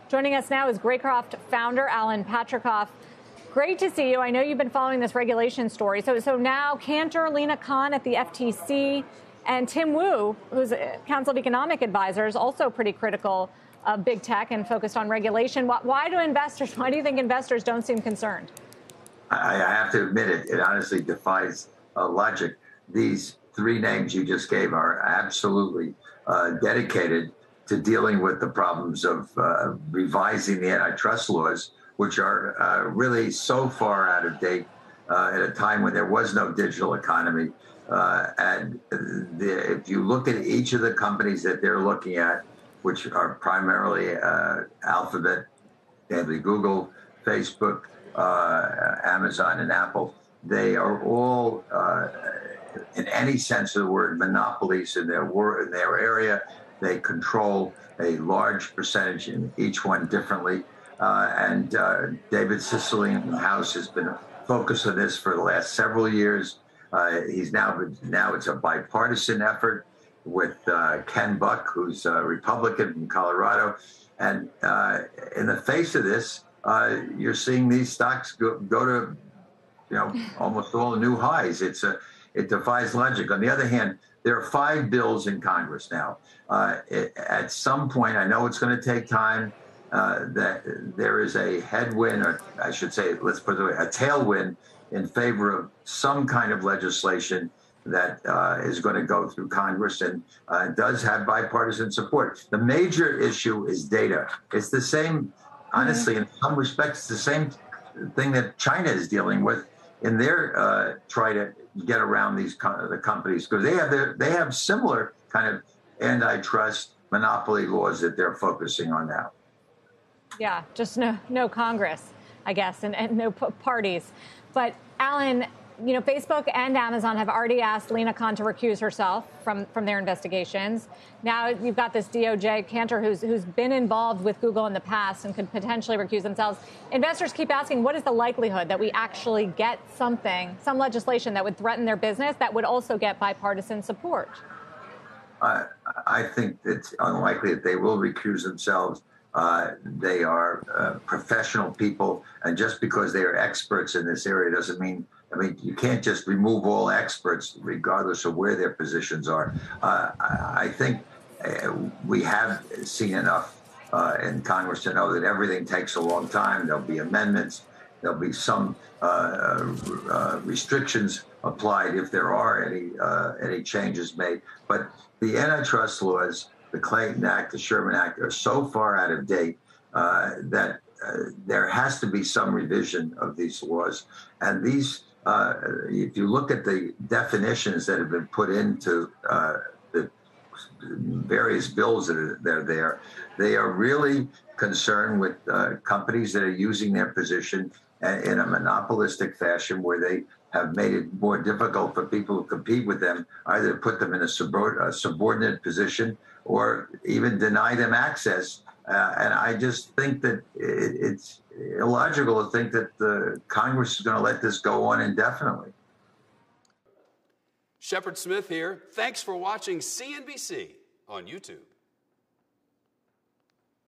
Joining us now is Greycroft founder Alan Patricof. Great to see you. I know you've been following this regulation story. So now Cantor, Lena Khan at the FTC, and Tim Wu, who's a Council of Economic Advisors, also pretty critical of big tech and focused on regulation. Why do you think investors don't seem concerned? I have to admit it honestly defies logic. These three names you just gave are absolutely dedicated to dealing with the problems of revising the antitrust laws, which are really so far out of date at a time when there was no digital economy. If you look at each of the companies that they're looking at, which are primarily Alphabet, namely Google, Facebook, Amazon, and Apple, they are all, in any sense of the word, monopolies in their area. They control a large percentage in each one differently. David Cicilline in the House has been focused on this for the last several years. He's now it's a bipartisan effort with Ken Buck, who's a Republican from Colorado. And in the face of this, you're seeing these stocks go to, almost all new highs. It defies logic. On the other hand, there are 5 bills in Congress now. At some point, I know it's going to take time, that there is a headwind, or I should say, let's put it away, a tailwind in favor of some kind of legislation that is going to go through Congress and does have bipartisan support. The major issue is data. It's the same, honestly, in some respects, it's the same thing that China is dealing with in their try to get around these the companies, because they have similar kind of antitrust monopoly laws that they're focusing on now. Yeah, just no Congress, I guess, and no parties. But Alan, Facebook and Amazon have already asked Lena Khan to recuse herself from their investigations. Now you've got this DOJ Cantor who's been involved with Google in the past and could potentially recuse themselves. Investors keep asking, what is the likelihood that we actually get some legislation that would threaten their business that would also get bipartisan support? I think it's unlikely that they will recuse themselves. They are professional people, and just because they are experts in this area doesn't mean, you can't just remove all experts regardless of where their positions are. I think we have seen enough in Congress to know that everything takes a long time. There'll be amendments. There'll be some restrictions applied if there are any changes made. But the antitrust laws, the Clayton Act, the Sherman Act, are so far out of date that there has to be some revision of these laws. And these, if you look at the definitions that have been put into the various bills that are there, they are really concerned with companies that are using their position in a monopolistic fashion, where they have made it more difficult for people who compete with them, either put them in a subordinate position or even deny them access. And I just think that it's illogical to think that the Congress is going to let this go on indefinitely. Shepard Smith here. Thanks for watching CNBC on YouTube.